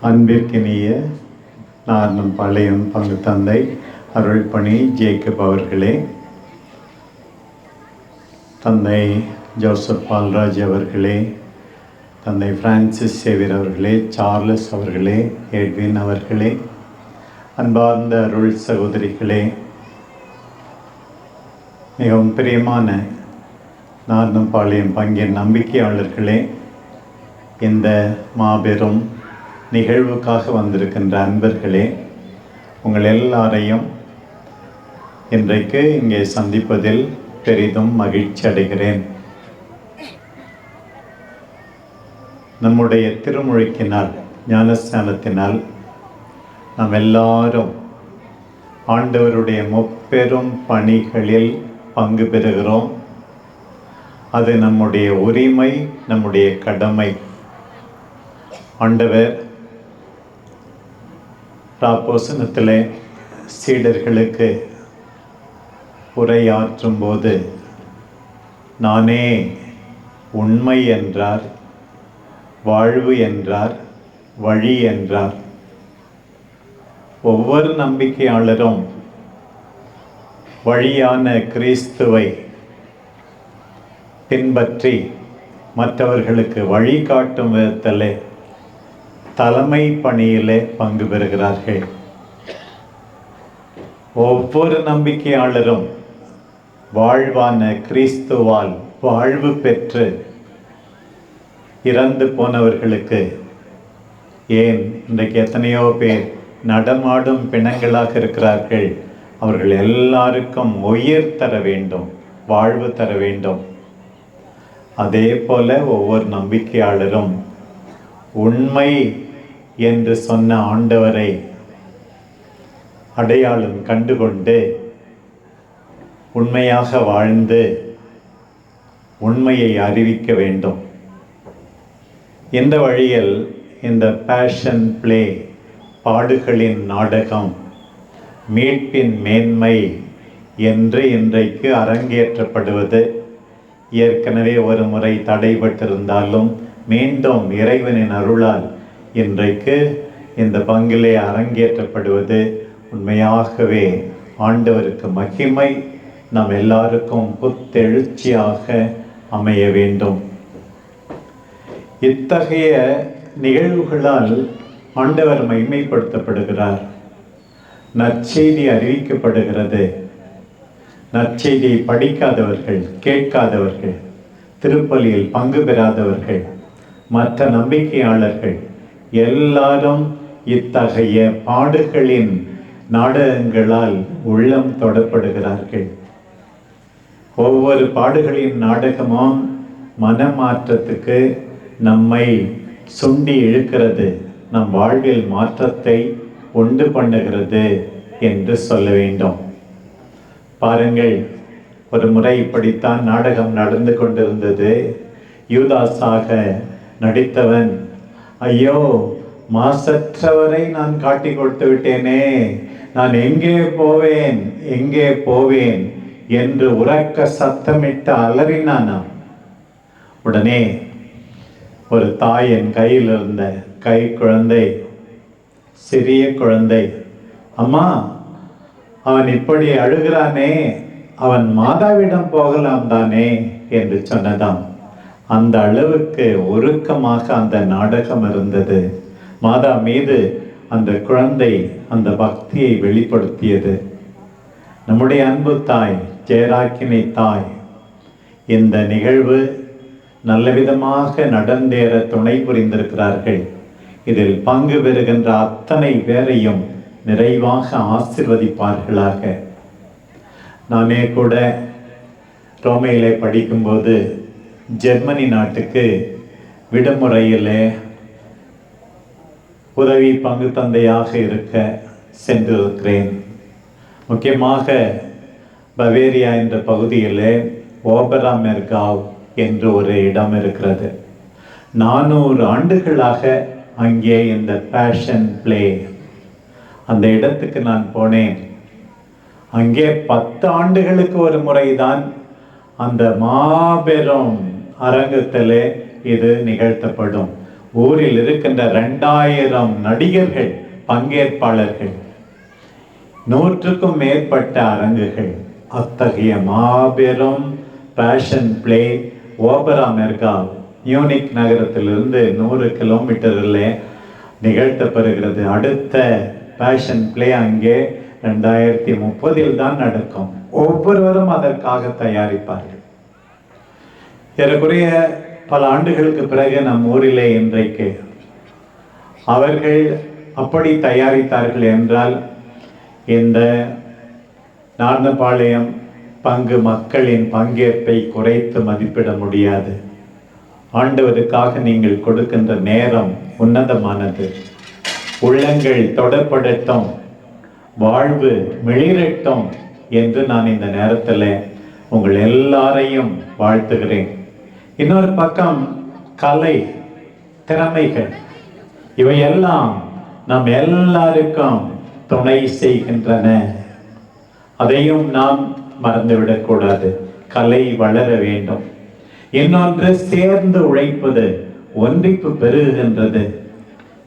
அன்பிற்கினிய நார்னம் பாளையம் பங்கு தந்தை அருள்பணி ஜேக்கப் அவர்களே, தந்தை ஜோசப் பால்ராஜ் அவர்களே, தந்தை பிரான்சிஸ் சேவியர் அவர்களே, சார்லஸ் அவர்களே, எட்வின் அவர்களே, அன்பார்ந்த அருள் சகோதரிகளே, மிகவும் பிரியமான நார்னம் பாளையம் பங்கின் நம்பிக்கையாளர்களே, இந்த மாபெரும் நிகழ்வுக்காக வந்திருக்கின்ற அன்பர்களே, உங்கள் எல்லாரையும் இன்றைக்கு இங்கே சந்திப்பதில் பெரிதும் மகிழ்ச்சி அடைகிறேன். நம்முடைய திருமுழுக்கினால், ஞானஸ்நானத்தினால் நாம் எல்லாரும் ஆண்டவருடைய முப்பெரும் பணிகளில் பங்கு பெறுகிறோம். அது நம்முடைய உரிமை, நம்முடைய கடமை. ஆண்டவர் ராப்போசனத்தில் சீடர்களுக்கு உரையாற்றும் போது நானே உண்மை என்றார், வாழ்வு என்றார், வழி என்றார். ஒவ்வொரு நம்பிக்கையாளரும் வழியான கிறிஸ்துவை பின்பற்றி மற்றவர்களுக்கு வழிகாட்டும் விதத்திலே தலைமை பணியிலே பங்கு பெறுகிறார்கள். ஒவ்வொரு நம்பிக்கையாளரும் வாழ்வான கிறிஸ்துவால் வாழ்வு பெற்று இறந்து போனவர்களுக்கு, ஏன் இன்றைக்கு எத்தனையோ பேர் நடமாடும் பிணங்களாக இருக்கிறார்கள், அவர்கள் எல்லாருக்கும் உயிர் தர வேண்டும், வாழ்வு தர வேண்டும். அதே போல ஒவ்வொரு நம்பிக்கையாளரும் உண்மை என்று சொன்ன ஆண்டவரை அடையாளம் கண்டுகொண்டு உண்மையாக வாழ்ந்து உண்மையை அறிவிக்க வேண்டும். இந்த வழியில் இந்த பேஷன் பிளே, பாடுகளின் நாடகம், மீட்பின் மேன்மை என்று இன்றைக்கு அரங்கேற்றப்படுவது ஏற்கனவே ஒரு முறை தடைபட்டிருந்தாலும் மீண்டும் இறைவனின் அருளால் இன்றைக்கு இந்த பங்கிலே அரங்கேற்றப்படுவது உண்மையாகவே ஆண்டவருக்கு மகிமை, நம் எல்லாருக்கும் புத்தெழுச்சியாக அமைய வேண்டும். இத்தகைய நிகழ்வுகளால் ஆண்டவர் மகிமைப்படுத்தப்படுகிறார். நற்செய்தி அறிவிக்கப்படுகிறது. நற்செய்தியை படிக்காதவர்கள், கேட்காதவர்கள், திருப்பலியில் பங்கு பெறாதவர்கள், மற்ற நம்பிக்கையாளர்கள் எல்லாரும் இத்தகைய பாடுகளின் நாடகங்களால் உள்ளம் தொடப்படுகிறார்கள். ஒவ்வொரு பாடுகளின் நாடகமும் மனமாற்றத்துக்கு நம்மை சுண்டி இழுக்கிறது, நம் வாழ்வில் மாற்றத்தை உண்டு பண்ணுகிறது என்று சொல்ல வேண்டும். பாருங்கள், ஒரு முறை இப்படித்தான் நாடகம் நடந்து கொண்டிருந்தது. யூதாஸாக நடித்தவன், ஐயோ மாசற்றவரை நான் காட்டி கொடுத்து விட்டேனே, நான் எங்கே போவேன், எங்கே போவேன் என்று உரக்க சத்தமிட்டு அலறினானாம். உடனே ஒரு தாயின் கையில் இருந்த கை குழந்தை, சிறிய குழந்தை, அம்மா அவன் இப்படி அழுகிறானே, அவன் மாதாவிடம் போகலாம் தானே என்று சொன்னதாம். அந்த அளவுக்கு உருக்கமாக அந்த நாடகம் இருந்தது. மாதா மீது அந்த குழந்தை அந்த பக்தியை வெளிப்படுத்தியது. நம்முடைய அன்பு தாய், ஜெயராக்கினி தாய், இந்த நிகழ்வு நல்ல விதமாக நடந்தேற துணை புரிந்திருக்கிறார்கள். இதில் பங்கு பெறுகின்ற அத்தனை பேரையும் நிறைவாக ஆசீர்வதிப்பார்களாக. நானே கூட ரோமையிலே படிக்கும்போது ஜெர்மனி நாட்டுக்கு விடுமுறையிலே உதவி பங்கு தந்தையாக இருக்க சென்றிருக்கிறேன். முக்கியமாக பவேரியா என்ற பகுதியிலே ஓபராமெர்காவ் என்று ஒரு இடம் இருக்கிறது. 400 ஆண்டுகளாக அங்கே இந்த பேஷன் பிளே, அந்த இடத்துக்கு நான் போனேன். அங்கே 10 ஆண்டுகளுக்கு ஒரு முறைதான் அந்த மாபெரும் அரங்கத்திலே இது நிகழ்த்தப்படும். ஊரில் இருக்கின்ற 2000 நடிகர்கள் பங்கேற்பாளர்கள், 100க்கும் மேற்பட்ட அரங்குகள். அத்தகைய மாபெரும் பேஷன் பிளே ஓபரா மெர்காவ் மியூனிக் நகரத்திலிருந்து 100 கிலோமீட்டரில் நிகழ்த்தப்படுகிறது. அடுத்த பேஷன் பிளே அங்கே 2030 தான் நடக்கும். ஒவ்வொருவரும் அதற்காக தயாரிப்பார்கள். ஏறக்குறைய பல ஆண்டுகளுக்கு பிறகு நம் ஊரிலே இன்றைக்கு அவர்கள் அப்படி தயாரித்தார்கள் என்றால் இந்த நார்ந்தபாளையம் பங்கு மக்களின் பங்கேற்பை குறைத்து மதிப்பிட முடியாது. ஆண்டவருக்காக நீங்கள் கொடுக்கின்ற நேரம் உன்னதமானது. உள்ளங்கள் தொடப்படட்டும், வாழ்வு மிளிரட்டும் என்று நான் இந்த நேரத்தில் உங்கள் எல்லாரையும் வாழ்த்துகிறேன். இன்னொரு பக்கம் கலை, திறமைகள் இவையெல்லாம் நம் எல்லாருக்கும் துணை செய்கின்றன. அதையும் நாம் மறந்துவிடக்கூடாது. கலை வளர வேண்டும். இன்னொன்று சேர்ந்து உழைப்பது, ஒன்றிப்பு பெருகுகின்றது.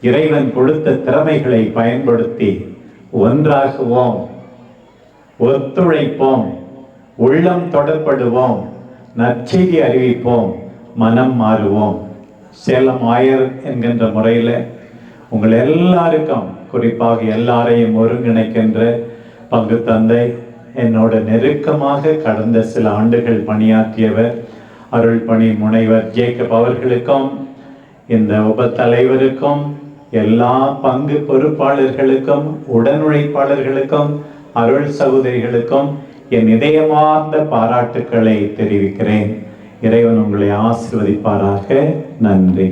இறைவன் கொடுத்த திறமைகளை பயன்படுத்தி ஒன்றாகுவோம், ஒத்துழைப்போம், உள்ளம் தொடப்படுவோம், நற்செய்தி அறிவிப்போம், மனம் மாறுவோம். சேலம் ஆயர் என்கின்ற முறையில் உங்கள் எல்லாருக்கும், குறிப்பாக எல்லாரையும் ஒருங்கிணைக்கின்ற பங்கு தந்தை, என்னோட நெருக்கமாக கடந்த சில ஆண்டுகள் பணியாற்றியவர் அருள் பணி முனைவர் ஜேக்கப் அவர்களுக்கும், இந்த உப தலைவருக்கும், எல்லா பங்கு பொறுப்பாளர்களுக்கும், உடனுழைப்பாளர்களுக்கும், அருள் சகோதரிகளுக்கும் என் இதயமார்ந்த பாராட்டுக்களை தெரிவிக்கிறேன். இறைவன் உங்களை ஆசீர்வதிப்பாராக. நன்றி.